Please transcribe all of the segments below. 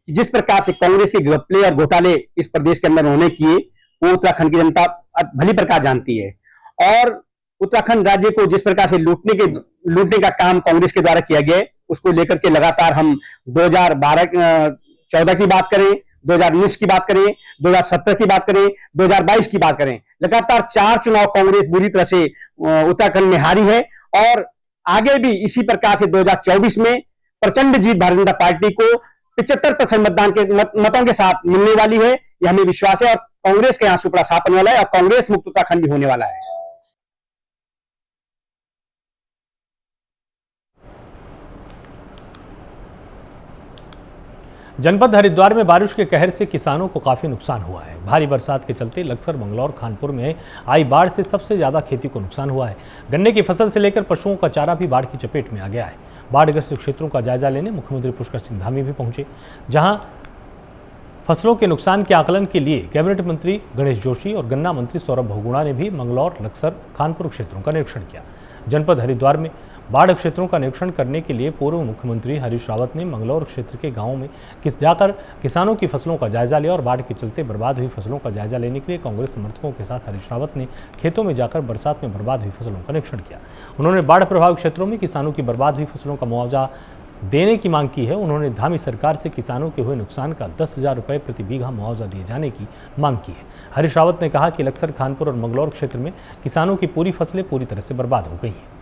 जिस प्रकार से कांग्रेस के घपले और घोटाले इस प्रदेश के अंदर उन्होंने किए, वो उत्तराखंड की जनता भली प्रकार जानती है। और उत्तराखंड राज्य को जिस प्रकार से लूटने का काम कांग्रेस के द्वारा किया गया, उसको लेकर के लगातार हम 2012-14 की बात करें, 2019 की बात करें, 2017 की बात करें, 2022 की बात करें, लगातार 4 चुनाव कांग्रेस बुरी तरह से उत्तराखंड में हारी है। और आगे भी इसी प्रकार से 2024 में प्रचंड जीत भारतीय जनता पार्टी को 75% मतदान के मतों के साथ मिलने वाली है, यह हमें विश्वास है। और कांग्रेस के यहाँ सुपड़ा साफ होने वाला है और कांग्रेस मुक्त उत्तराखंड भी होने वाला है। जनपद हरिद्वार में बारिश के कहर से किसानों को काफ़ी नुकसान हुआ है। भारी बरसात के चलते लक्सर, मंगलौर, खानपुर में आई बाढ़ से सबसे ज़्यादा खेती को नुकसान हुआ है। गन्ने की फसल से लेकर पशुओं का चारा भी बाढ़ की चपेट में आ गया है। बाढ़ग्रस्त क्षेत्रों का जायजा लेने मुख्यमंत्री पुष्कर सिंह धामी भी पहुंचे, जहां फसलों के नुकसान के आकलन के लिए कैबिनेट मंत्री गणेश जोशी और गन्ना मंत्री सौरभ बहुगुणा ने भी मंगलौर, लक्सर, खानपुर क्षेत्रों का निरीक्षण किया। जनपद हरिद्वार में बाढ़ क्षेत्रों का निरीक्षण करने के लिए पूर्व मुख्यमंत्री हरीश रावत ने मंगलौर क्षेत्र के गांवों में जाकर किसानों की फसलों का जायजा लिया और बाढ़ के चलते बर्बाद हुई फसलों का जायजा लेने के लिए कांग्रेस समर्थकों के साथ हरीश रावत ने खेतों में जाकर बरसात में बर्बाद हुई फसलों का निरीक्षण किया। उन्होंने बाढ़ प्रभावित क्षेत्रों में किसानों की बर्बाद हुई फसलों का मुआवजा देने की मांग की है। उन्होंने धामी सरकार से किसानों के हुए नुकसान का 10,000 रुपये प्रति बीघा मुआवजा दिए जाने की मांग की है। हरीश रावत ने कहा कि लक्सर, खानपुर और मंगलौर क्षेत्र में किसानों की पूरी फसलें पूरी तरह से बर्बाद हो गई हैं।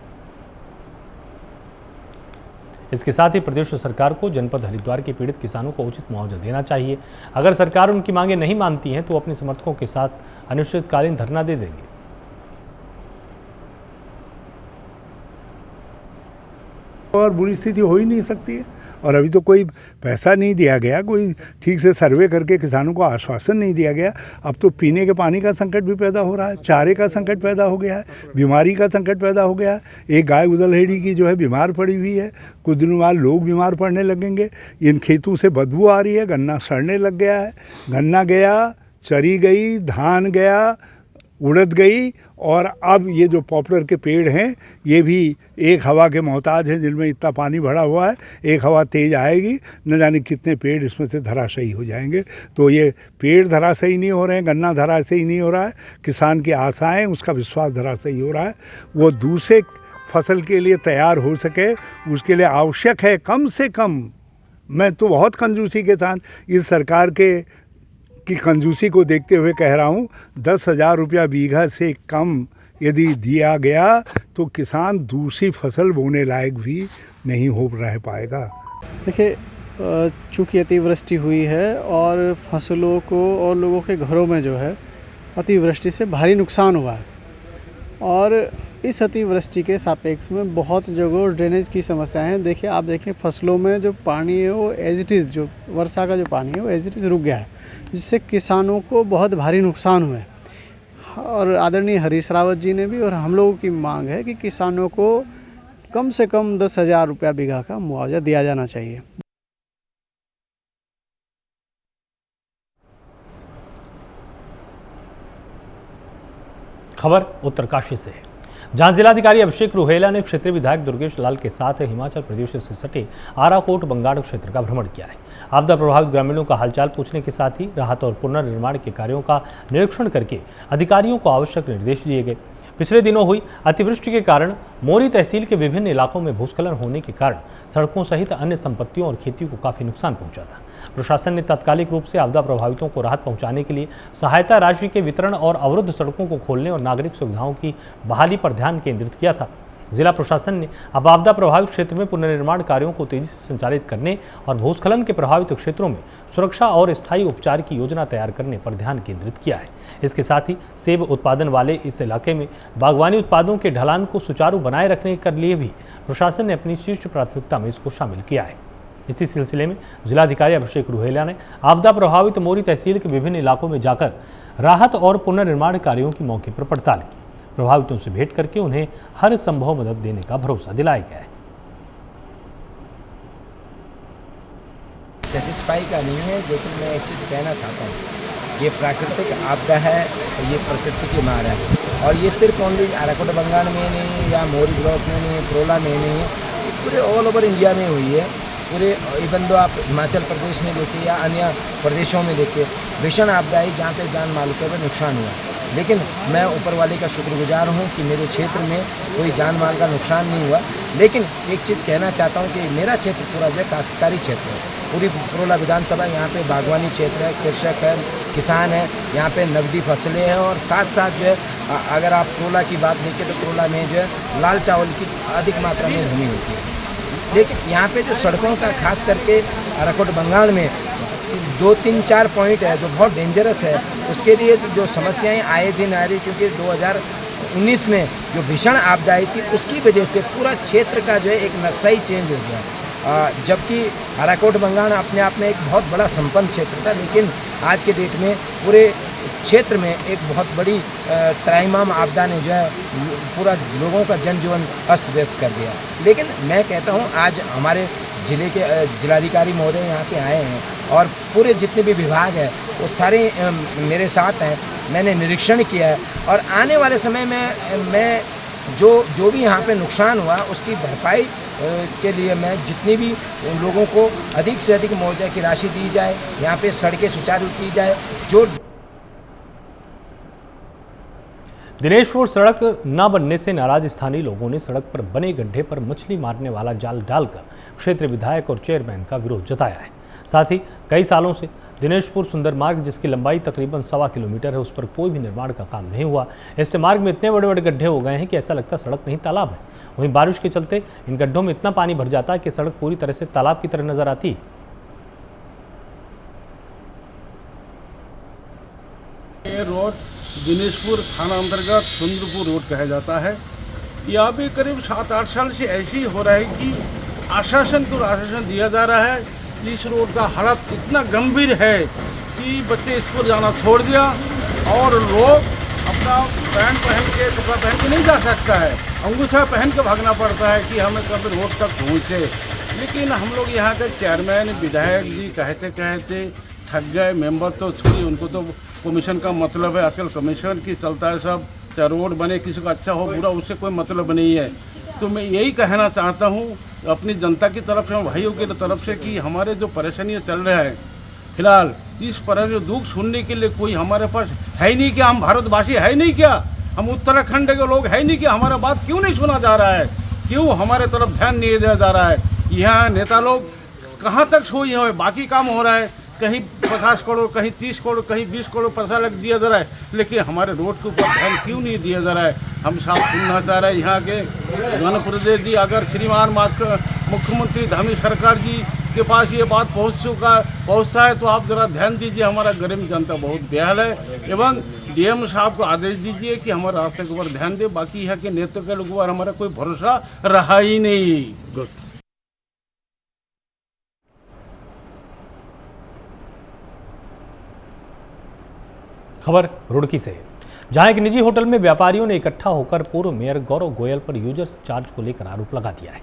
इसके साथ ही प्रदेश सरकार को जनपद हरिद्वार के पीड़ित किसानों को उचित मुआवजा देना चाहिए। अगर सरकार उनकी मांगें नहीं मानती है तो अपने समर्थकों के साथ अनिश्चितकालीन धरना दे देंगे। और बुरी स्थिति हो ही नहीं सकती है। और अभी तो कोई पैसा नहीं दिया गया, कोई ठीक से सर्वे करके किसानों को आश्वासन नहीं दिया गया। अब तो पीने के पानी का संकट भी पैदा हो रहा है, चारे का संकट पैदा हो गया है, बीमारी का संकट पैदा हो गया है। एक गाय उदलहेड़ी की जो है बीमार पड़ी हुई है, कुछ दिनों बाद लोग बीमार पड़ने लगेंगे। इन खेतों से बदबू आ रही है, गन्ना सड़ने लग गया है। गन्ना गया, चरी गई, धान गया, उड़द गई। और अब ये जो पॉपुलर के पेड़ हैं ये भी एक हवा के मोहताज हैं, जिनमें इतना पानी भरा हुआ है। एक हवा तेज़ आएगी, न जाने कितने पेड़ इसमें से धराशायी हो जाएंगे। तो ये पेड़ धराशायी नहीं हो रहे हैं, गन्ना धराशायी नहीं हो रहा है, किसान की आशाएं, उसका विश्वास धराशायी हो रहा है। वो दूसरे फसल के लिए तैयार हो सके, उसके लिए आवश्यक है कम से कम, मैं तो बहुत कंजूसी के साथ इस सरकार की कंजूसी को देखते हुए कह रहा हूँ, 10,000 रुपया बीघा से कम यदि दिया गया तो किसान दूसरी फसल बोने लायक भी नहीं हो रह पाएगा। देखिए, चूँकि अतिवृष्टि हुई है और फसलों को और लोगों के घरों में जो है अतिवृष्टि से भारी नुकसान हुआ है। और इस अतिवृष्टि के सापेक्ष में बहुत जगह ड्रेनेज की समस्याएं हैं। देखिए, आप देखें फसलों में जो पानी है वो एज इट इज़, जो वर्षा का जो पानी है वो एज इट इज़ रुक गया है, जिससे किसानों को बहुत भारी नुकसान हुए। और आदरणीय हरीश रावत जी ने भी और हम लोगों की मांग है कि किसानों को कम से कम 10,000 रुपया बीघा का मुआवजा दिया जाना चाहिए। खबर उत्तरकाशी से है, जहां जिलाधिकारी अभिषेक रुहेला ने क्षेत्रीय विधायक दुर्गेश लाल के साथ हिमाचल प्रदेश से सटे आराकोट बंगाड़ क्षेत्र का भ्रमण किया है। आपदा प्रभावित ग्रामीणों का हालचाल पूछने के साथ ही राहत और पुनर्निर्माण के कार्यों का निरीक्षण करके अधिकारियों को आवश्यक निर्देश दिए गए। पिछले दिनों हुई अतिवृष्टि के कारण मोरी तहसील के विभिन्न इलाकों में भूस्खलन होने के कारण सड़कों सहित अन्य संपत्तियों और खेती को काफी नुकसान पहुंचा था। प्रशासन ने तात्कालिक रूप से आपदा प्रभावितों को राहत पहुंचाने के लिए सहायता राशि के वितरण और अवरुद्ध सड़कों को खोलने और नागरिक सुविधाओं की बहाली पर ध्यान केंद्रित किया था। जिला प्रशासन ने अब आपदा प्रभावित क्षेत्र में पुनर्निर्माण कार्यों को तेजी से संचालित करने और भूस्खलन के प्रभावित क्षेत्रों में सुरक्षा और स्थायी उपचार की योजना तैयार करने पर ध्यान केंद्रित किया है। इसके साथ ही सेब उत्पादन वाले इस इलाके में बागवानी उत्पादों के ढलान को सुचारू बनाए रखने के लिए भी प्रशासन ने अपनी शीर्ष प्राथमिकता में इसको शामिल किया है। इसी सिलसिले में जिलाधिकारी अभिषेक रुहेला ने आपदा प्रभावित मोरी तहसील के विभिन्न इलाकों में जाकर राहत और पुनर्निर्माण कार्यों की मौके पर पड़ताल की। प्रभावितों से भेंट करके उन्हें हर संभव मदद देने का भरोसा दिलाया गया है। सेटिस्फाई का नहीं है, लेकिन मैं एक चीज़ कहना चाहता हूँ, ये प्राकृतिक आपदा है, ये प्रकृति की मार है। और ये सिर्फ ओनली आराकोट बंगाल में नहीं या मोरी ब्लॉक में नहीं, प्रोला में नहीं, पूरे ऑल ओवर इंडिया में हुई है। पूरे इवन दो आप हिमाचल प्रदेश में देखिए या अन्य प्रदेशों में देखिए, भीषण आपदाई जहाँ पे जान माल का भी नुकसान हुआ। लेकिन मैं ऊपर वाले का शुक्रगुजार हूँ कि मेरे क्षेत्र में कोई जान माल का नुकसान नहीं हुआ। लेकिन एक चीज़ कहना चाहता हूँ कि मेरा क्षेत्र पूरा जो है काश्तकारी क्षेत्र है। पूरी पुरोला विधानसभा यहाँ पे बागवानी क्षेत्र है, कृषक है, किसान है, यहाँ पे नकदी फसलें हैं और साथ साथ जो है अगर आप पुरोला की बात देखें तो पुरोला में जो है लाल चावल की अधिक मात्रा में भूमि होती है। लेकिन यहाँ पे जो सड़कों का खास करके अराकोट बंगाल में 2-3-4 पॉइंट है जो बहुत डेंजरस है, उसके लिए जो समस्याएं आए दिन आ रही, क्योंकि 2019 में जो भीषण आपदा आई थी उसकी वजह से पूरा क्षेत्र का जो है एक नक्शा ही चेंज हो गया। जबकि अराकोट बंगाल अपने आप में एक बहुत बड़ा संपन्न क्षेत्र था, लेकिन आज के डेट में पूरे क्षेत्र में एक बहुत बड़ी त्राहिमाम आपदा ने जो है पूरा लोगों का जनजीवन अस्त व्यस्त कर दिया। लेकिन मैं कहता हूँ आज हमारे जिले के जिलाधिकारी महोदय यहाँ पे आए हैं और पूरे जितने भी विभाग हैं वो सारे मेरे साथ हैं। मैंने निरीक्षण किया है और आने वाले समय में मैं जो भी यहाँ पे नुकसान हुआ उसकी भरपाई के लिए मैं जितनी भी उन लोगों को अधिक से अधिक मुआवजा की राशि दी जाए, यहाँ पे सड़कें सुचारू की जाए। जो दिनेशपुर सड़क न बनने से नाराज स्थानीय लोगों ने सड़क पर बने गड्ढे पर मछली मारने वाला जाल डालकर क्षेत्र विधायक और चेयरमैन का विरोध जताया है। साथ ही कई सालों से दिनेशपुर सुंदर मार्ग, जिसकी लंबाई तकरीबन 1.25 किलोमीटर है, उस पर कोई भी निर्माण का काम नहीं हुआ। इससे मार्ग में इतने बड़े बड़े गड्ढे हो गए हैं कि ऐसा लगता सड़क नहीं तालाब है। वहीं बारिश के चलते इन गड्ढों में इतना पानी भर जाता है कि सड़क पूरी तरह से तालाब की तरह नजर आती है। ये रोड दिनेशपुर थाना अंतर्गत सुंदरपुर रोड कहा जाता है। यहाँ भी करीब 7-8 साल से ऐसे ही हो रहा है कि आश्वासन दिया जा रहा है। इस रोड का हालत इतना गंभीर है कि बच्चे स्कूल जाना छोड़ दिया और लोग अपना पैंट पहन के, कपड़ा पहन के नहीं जा सकता है, अंगूठा पहन के भागना पड़ता है कि हमें कब रोड तक पहुँचे। लेकिन हम लोग यहाँ के चेयरमैन विधायक जी कहते कहते थक गए। मेंबर तो छोड़िए, उनको तो कमीशन का मतलब है, आजकल कमीशन की चलता है सब, चाहे रोड बने किसी का अच्छा हो बुरा उससे कोई मतलब नहीं है। तो मैं यही कहना चाहता हूँ अपनी जनता की तरफ से, भाइयों की तरफ से कि हमारे जो परेशानियाँ चल रहा है फिलहाल, इस पर दुख सुनने के लिए कोई हमारे पास है ही नहीं क्या? हम भारतवासी है नहीं क्या? हम उत्तराखंड के लोग है नहीं क्या? हमारा बात क्यों नहीं सुना जा रहा है? क्यों हमारे तरफ ध्यान नहीं दिया जा रहा है? यहाँ नेता लोग कहाँ तक सोई हुए, बाकी काम हो रहा है, कहीं 50 करोड़, कहीं 30 करोड़, कहीं 20 करोड़ पैसा लग दिया जा रहा है, लेकिन हमारे रोड के ऊपर ध्यान क्यों नहीं दिया जा रहा है? हम साफ सुनना चाह रहे हैं यहाँ के जनप्रतिनिधि जी, अगर श्रीमान मुख्यमंत्री धामी सरकार जी के पास ये बात पहुँचता है तो आप ज़रा ध्यान दीजिए। हमारा गरीब जनता बहुत बेहाल है एवं डीएम साहब को आदेश दीजिए कि हमारे रास्ते के ऊपर ध्यान दे। बाकी यहाँ के नेतृत्व के लोगों पर हमारा कोई भरोसा रहा ही नहीं। खबर रुड़की से, जहां एक निजी होटल में व्यापारियों ने इकट्ठा होकर पूर्व मेयर गौरव गोयल पर यूजर्स चार्ज को लेकर आरोप लगा दिया है।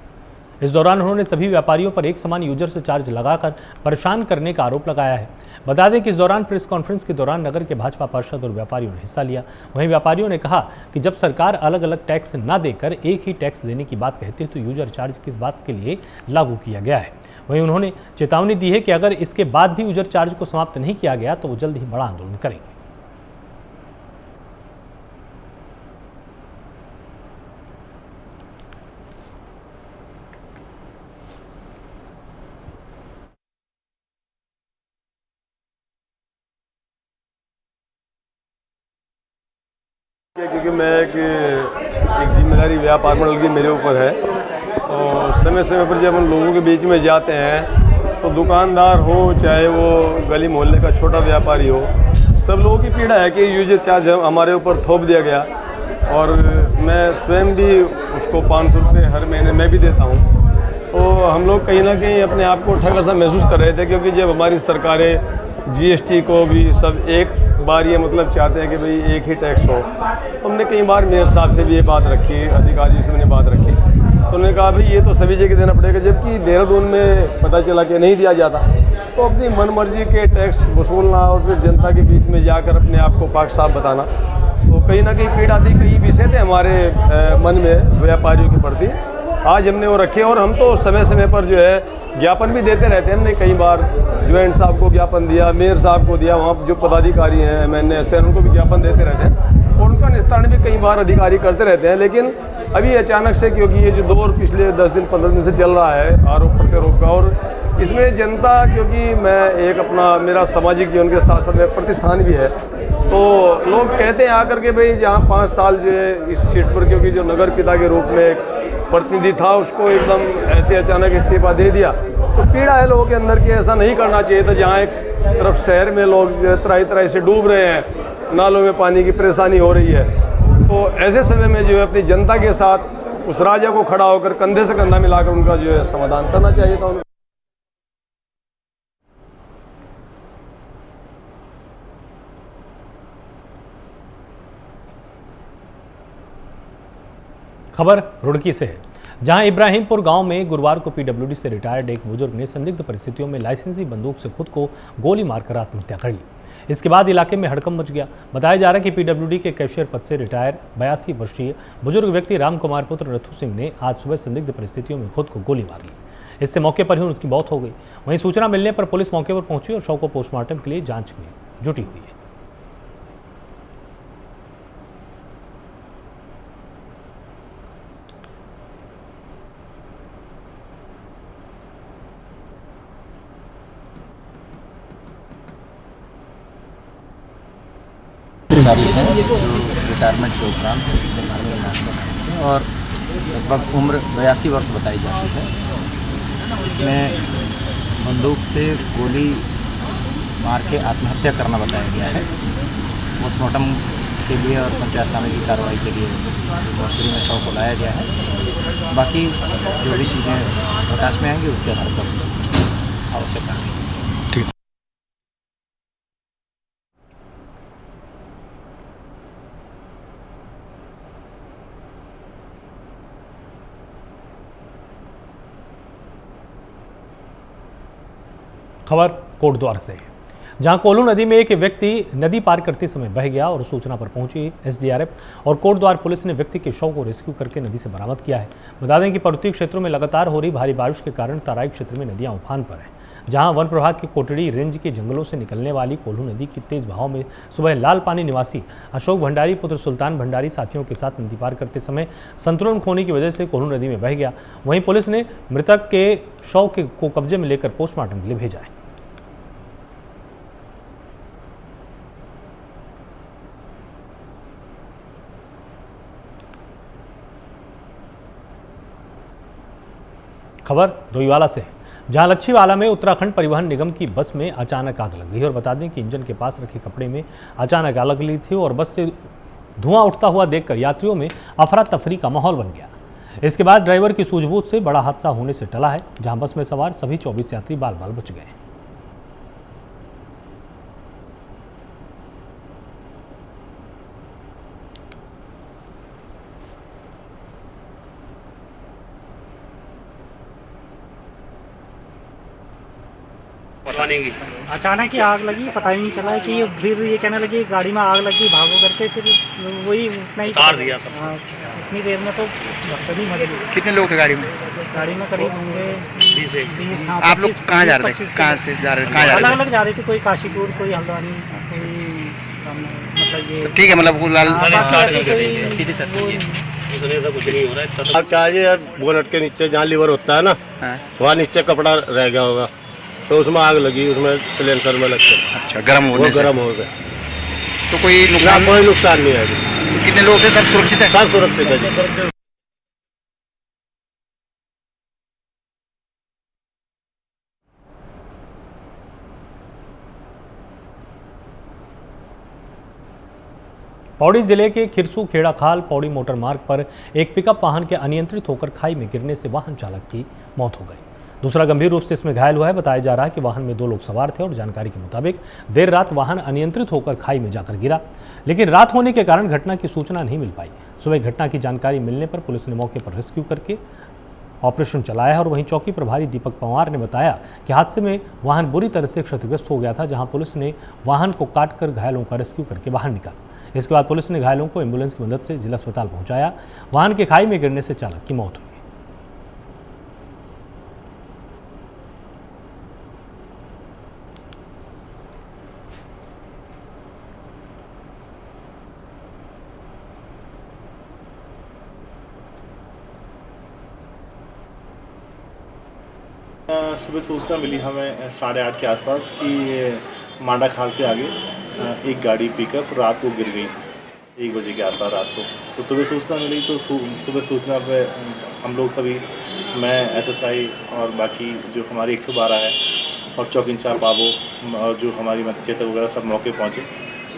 इस दौरान उन्होंने सभी व्यापारियों पर एक समान यूजर्स चार्ज लगाकर परेशान करने का आरोप लगाया है। बता दें कि इस दौरान प्रेस कॉन्फ्रेंस के दौरान नगर के भाजपा पार्षद और व्यापारियों ने हिस्सा लिया। वहीं व्यापारियों ने कहा कि जब सरकार अलग अलग टैक्स न देकर एक ही टैक्स देने की बात कहती है तो यूजर चार्ज किस बात के लिए लागू किया गया है। वहीं उन्होंने चेतावनी दी है कि अगर इसके बाद भी यूजर चार्ज को समाप्त नहीं किया गया तो वो जल्द ही बड़ा आंदोलन करेंगे। क्योंकि मैं एक जिम्मेदारी व्यापार मंडल की मेरे ऊपर है और समय समय पर जब हम लोगों के बीच में जाते हैं तो दुकानदार हो चाहे वो गली मोहल्ले का छोटा व्यापारी हो, सब लोगों की पीड़ा है कि यूजर चार्ज हमारे ऊपर थोप दिया गया और मैं स्वयं भी उसको 500 रुपये हर महीने मैं भी देता हूँ। तो हम लोग कहीं ना कहीं अपने आप को ठगा सा महसूस कर रहे थे, क्योंकि जब हमारी सरकारें जीएसटी को भी सब एक बार ये मतलब चाहते हैं कि भाई एक ही टैक्स हो। तो हमने कई बार मेयर साहब से भी ये बात रखी, अधिकारियों से मैंने बात रखी, तो उन्होंने कहा भाई ये तो सभी जगह देना पड़ेगा, जबकि देहरादून में पता चला कि नहीं दिया जाता। तो अपनी मनमर्जी के टैक्स वसूलना और फिर जनता के बीच में जाकर अपने आप को पाक साफ बताना, तो कहीं ना कहीं पीड़ा थी, कई विषय थे हमारे मन में व्यापारियों के प्रति। आज हमने वो रखे और हम तो समय समय पर जो है ज्ञापन भी देते रहते हैं। हमने कई बार ज्वाइंट साहब को ज्ञापन दिया, मेयर साहब को दिया, वहाँ जो पदाधिकारी हैं MNS हैं उनको भी ज्ञापन देते रहते हैं और उनका निस्तारण भी कई बार अधिकारी करते रहते हैं। लेकिन अभी अचानक से, क्योंकि ये जो दौर पिछले 10 दिन 15 दिन से चल रहा है आरोप प्रत्यारोप का, और इसमें जनता, क्योंकि मैं एक अपना मेरा सामाजिक जीवन के साथ साथ मेरा प्रतिष्ठान भी है, तो लोग कहते हैं आकर के भाई जहाँ 5 साल जो है इस सीट पर, क्योंकि जो नगर पिता के रूप में एक प्रतिनिधि था उसको एकदम ऐसे अचानक इस्तीफा दे दिया, तो पीड़ा है लोगों के अंदर कि ऐसा नहीं करना चाहिए था। जहाँ एक तरफ शहर में लोग तरह तरह से डूब रहे हैं, नालों में पानी की परेशानी हो रही है, तो ऐसे समय में जो है अपनी जनता के साथ उस राजा को खड़ा होकर कंधे से कंधा मिलाकर उनका जो है समाधान करना चाहिए था उनको। खबर रुड़की से है, जहां इब्राहिमपुर गांव में गुरुवार को पीडब्ल्यूडी से रिटायर्ड एक बुजुर्ग ने संदिग्ध परिस्थितियों में लाइसेंसी बंदूक से खुद को गोली मारकर आत्महत्या कर ली। इसके बाद इलाके में हड़कंप मच गया। बताया जा रहा है कि पीडब्ल्यूडी के कैशियर पद से रिटायर 82 वर्षीय बुजुर्ग व्यक्ति राम कुमार पुत्र रथु सिंह ने आज सुबह संदिग्ध परिस्थितियों में खुद को गोली मार ली। इससे मौके पर ही उसकी मौत हो गई। वहीं सूचना मिलने पर पुलिस मौके पर पहुंची और शव को पोस्टमार्टम के लिए जांच में जुटी हुई है। सारी हैं जो रिटायरमेंट के उपरांत घर में इलाज में आए थे और लगभग उम्र 82 वर्ष बताई जाती है। इसमें बंदूक से गोली मार के आत्महत्या करना बताया गया है। पोस्टमार्टम के लिए और पंचायतनामे की कार्रवाई के लिए मॉर्चरी में शव को लाया गया है। बाकी जो भी चीज़ें प्रकाश में आएंगी उसके आधार पर आवश्यक कार्रवाई की जाएगी। खबर कोटद्वार से, जहां कोल्हू नदी में एक व्यक्ति नदी पार करते समय बह गया और सूचना पर पहुंची एसडीआरएफ और कोटद्वार पुलिस ने व्यक्ति के शव को रेस्क्यू करके नदी से बरामद किया है। बता दें कि पर्वतीय क्षेत्रों में लगातार हो रही भारी बारिश के कारण तराई क्षेत्र में नदियां उफान पर हैं, जहां वन विभाग की कोटड़ी रेंज के जंगलों से निकलने वाली कोल्हू नदी की तेज बहाव में सुबह लाल पानी निवासी अशोक भंडारी पुत्र सुल्तान भंडारी साथियों के साथ नदी पार करते समय संतुलन खोने की वजह से कोल्हू नदी में बह गया। वहीं पुलिस ने मृतक के शव को कब्जे में लेकर पोस्टमार्टम के लिए भेजा है। खबर दोईवाला से, जहां लच्छीवाला में उत्तराखंड परिवहन निगम की बस में अचानक आग लग गई। और बता दें कि इंजन के पास रखे कपड़े में अचानक आग लग ली थी और बस से धुआं उठता हुआ देखकर यात्रियों में अफरा तफरी का माहौल बन गया। इसके बाद ड्राइवर की सूझबूझ से बड़ा हादसा होने से टला है, जहां बस में सवार सभी 24 यात्री बाल बाल बच गए। अचानक ही आग लगी, पता ही नहीं चला कि फिर ये कहने लगी गाड़ी में आग लगी, भागो करके फिर वही उतना ही कार दिया सब। इतनी देर में तो नहीं मर गई। कितने लोग थे गाड़ी में? गाड़ी में करीब होंगे 20। आप लोग कहाँ जा रहे थे? कहाँ से जा रहे थे? अलग अलग जा रहे थे, कोई काशीपुर, कोई हल्द्वानी, कोई मतलब ये ठीक है, मतलब लाल क्या है बोनट के नीचे जहाँ लीवर होता है ना, वहाँ नीचे कपड़ा रह गया होगा, तो उसमें आग लगी, उसमें सिलेंसर में लग कर। अच्छा, गर्म हो गए। तो कोई नुकसान? कोई नुकसान नहीं है। तो कितने लोग थे? सब सुरक्षित है? सब सुरक्षित है जी। पौड़ी जिले के खिरसू खेड़ा खाल पौड़ी मोटर मार्ग पर एक पिकअप वाहन के अनियंत्रित होकर खाई में गिरने से वाहन चालक की मौत हो गई। दूसरा गंभीर रूप से इसमें घायल हुआ है। बताया जा रहा है कि वाहन में 2 लोग सवार थे और जानकारी के मुताबिक देर रात वाहन अनियंत्रित होकर खाई में जाकर गिरा, लेकिन रात होने के कारण घटना की सूचना नहीं मिल पाई। सुबह घटना की जानकारी मिलने पर पुलिस ने मौके पर रेस्क्यू करके ऑपरेशन चलाया है। और वहीं चौकी प्रभारी दीपक पवार ने बताया कि हादसे में वाहन बुरी तरह से क्षतिग्रस्त हो गया था, जहां पुलिस ने वाहन को काटकर घायलों का रेस्क्यू करके बाहर निकाला। इसके बाद पुलिस ने घायलों को एम्बुलेंस की मदद से जिला अस्पताल पहुंचाया। वाहन के खाई में गिरने से चालक की मौत हुई। सुबह सूचना मिली हमें 8:30 के आसपास कि मांडा खाल से आगे एक गाड़ी पिकअप रात को गिर गई 1 बजे के आसपास रात को। तो सुबह सूचना मिली तो सुबह सूचना पे हम लोग सभी, मैं SSI और बाकी जो हमारी 112 है और चौक इंचार्ज बाबू और जो हमारी चेतक वगैरह सब मौके पहुँचे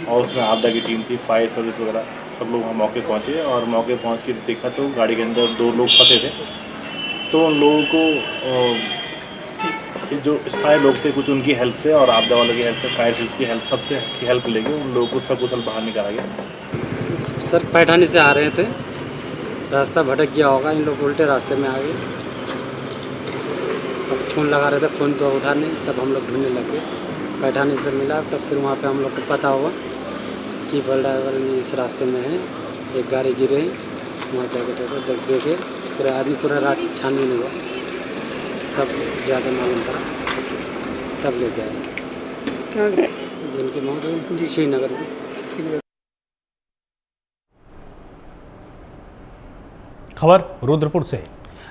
और उसमें आपदा की टीम थी, फायर सर्विस वगैरह सब लोग हम मौके पहुँचे और मौके पहुँच के देखा तो गाड़ी के अंदर 2 लोग फंसे थे। तो उन लोगों को जो स्थायी लोग थे कुछ उनकी हेल्प से और आपदा वालों की हेल्प से, फायर सर्विस की हेल्प, सबसे की हेल्प लेके उन लोगों को सकुशल बाहर निकाला गया। सर पैठानी से आ रहे थे, रास्ता भटक गया होगा, इन लोग उल्टे रास्ते में आ गए। तब फ़ोन लगा रहे थे, फ़ोन तो उठा नहीं, तब हम लोग ढूंढने लगे, पैठानी से मिला। तब फिर वहाँ पे हम लोग को पता हुआ कि बल ड्राइवर इस रास्ते में है, एक गाड़ी गिरे हैं, वहाँ जाकर देखे। फिर आदमी पूरा रात छानबीन हुआ, तब ज़्यादा मालूम पड़ा, तब लेके आए। जिनकी मौत हुई श्रीनगर में। खबर रुद्रपुर से,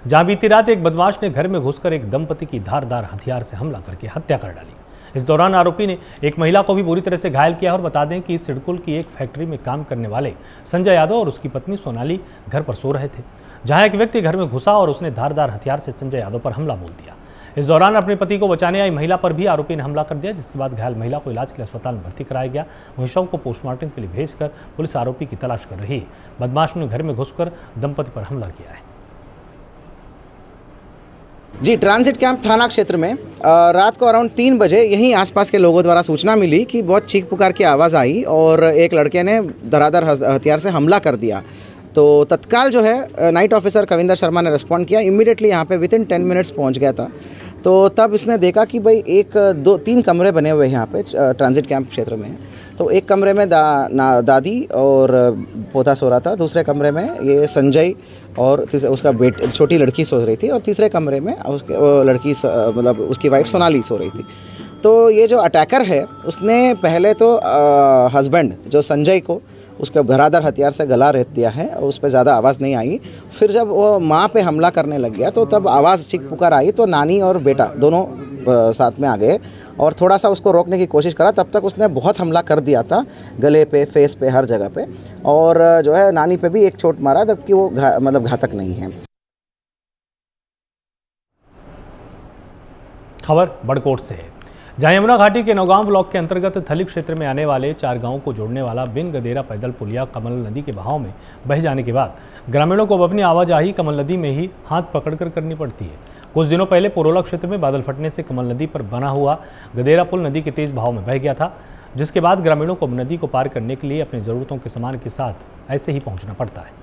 जहां बीती रात एक बदमाश ने घर में घुसकर एक दंपति की धारदार हथियार से हमला करके हत्या कर डाली। इस दौरान आरोपी ने एक महिला को भी बुरी तरह से घायल किया। और बता दें कि सिडकुल की एक फैक्ट्री में काम करने वाले संजय यादव और उसकी पत्नी सोनाली घर पर सो रहे थे, जहां एक व्यक्ति घर में घुसा और उसने धारदार हथियार से संजय यादव पर हमला बोल दिया। इस दौरान अपने पति को बचाने आई महिला पर भी आरोपी ने हमला कर दिया, जिसके बाद घायल महिला को इलाज के लिए अस्पताल में भर्ती कराया गया। वहीं शव को पोस्टमार्टम के लिए भेजकर पुलिस आरोपी की तलाश कर रही है। बदमाश ने घर में घुसकर दंपति पर हमला किया है। जी, ट्रांजिट कैंप थाना क्षेत्र में रात को अराउंड 3 बजे यहीं आसपास के लोगों द्वारा सूचना मिली कि बहुत चीख पुकार की आवाज़ आई और एक लड़के ने धराधर हथियार से हमला कर दिया। तो तत्काल जो है नाइट ऑफिसर कविंदर शर्मा ने रिस्पॉन्ड किया, इमीडिएटली यहाँ पे विथिन 10 मिनट्स पहुँच गया था। तो तब इसने देखा कि भाई 1-2-3 कमरे बने हुए हैं यहाँ पे ट्रांजिट कैंप क्षेत्र में। तो एक कमरे में दादी और पोता सो रहा था, दूसरे कमरे में ये संजय और उसका छोटी लड़की सो रही थी और तीसरे कमरे में उसके लड़की मतलब उसकी वाइफ सोनाली सो रही थी। तो ये जो अटैकर है उसने पहले तो हस्बैंड जो संजय को उसके धराधर हथियार से गला रेत दिया है और उस पर ज़्यादा आवाज़ नहीं आई। फिर जब वो माँ पे हमला करने लग गया तो तब आवाज़ चीख पुकार आई, तो नानी और बेटा दोनों साथ में आ गए और थोड़ा सा उसको रोकने की कोशिश करा। तब तक उसने बहुत हमला कर दिया था, गले पे, फेस पे, हर जगह पे, और जो है नानी पे भी एक चोट मारा, जबकि वो मतलब घातक नहीं है। खबर बड़कोट से है, जहां यमुना घाटी के नौगांव ब्लॉक के अंतर्गत थली क्षेत्र में आने वाले 4 गांवों को जोड़ने वाला बिन गदेरा पैदल पुलिया कमल नदी के बहाव में बह जाने के बाद ग्रामीणों को अब अपनी आवाजाही कमल नदी में ही हाथ पकड़कर करनी पड़ती है। कुछ दिनों पहले पोरोला क्षेत्र में बादल फटने से कमल नदी पर बना हुआ गदेरा पुल नदी के तेज बहाव में बह गया था, जिसके बाद ग्रामीणों को नदी को पार करने के लिए अपनी ज़रूरतों के सामान के साथ ऐसे ही पहुँचना पड़ता है।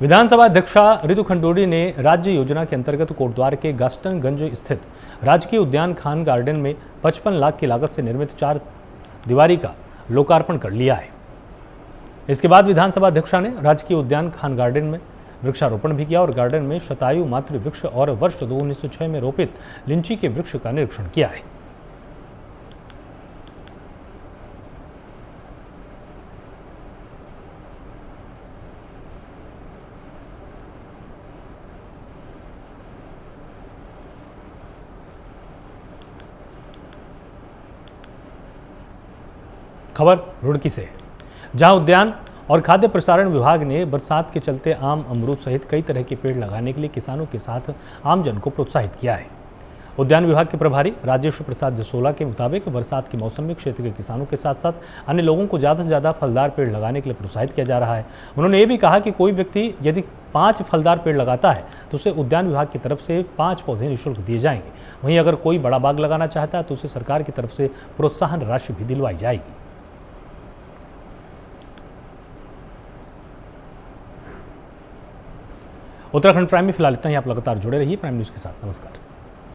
विधानसभा अध्यक्षा रितु खंडूड़ी ने राज्य योजना के अंतर्गत कोटद्वार के गास्टनगंज स्थित राजकीय उद्यान खान गार्डन में 55 लाख की लागत से निर्मित 4 दीवारी का लोकार्पण कर लिया है। इसके बाद विधानसभा अध्यक्षा ने राजकीय उद्यान खान गार्डन में वृक्षारोपण भी किया और गार्डन में शतायु मातृ वृक्ष और वर्ष 1906 में रोपित लिंची के वृक्ष का निरीक्षण किया है। खबर रुड़की से, जहां उद्यान और खाद्य प्रसारण विभाग ने बरसात के चलते आम, अमरूद सहित कई तरह के पेड़ लगाने के लिए किसानों के साथ आमजन को प्रोत्साहित किया है। उद्यान विभाग के प्रभारी राजेश प्रसाद जसोला के मुताबिक बरसात के मौसम में क्षेत्र के किसानों के साथ साथ अन्य लोगों को ज़्यादा से ज़्यादा फलदार पेड़ लगाने के लिए प्रोत्साहित किया जा रहा है। उन्होंने ये भी कहा कि कोई व्यक्ति यदि 5 फलदार पेड़ लगाता है तो उसे उद्यान विभाग की तरफ से 5 पौधे निःशुल्क दिए जाएंगे। वहीं अगर कोई बड़ा बाग लगाना चाहता है तो उसे सरकार की तरफ से प्रोत्साहन राशि भी दिलवाई जाएगी। उत्तराखंड प्राइम में फिलहाल इतना ही। आप लगातार जुड़े रहिए प्राइम न्यूज़ के साथ। नमस्कार।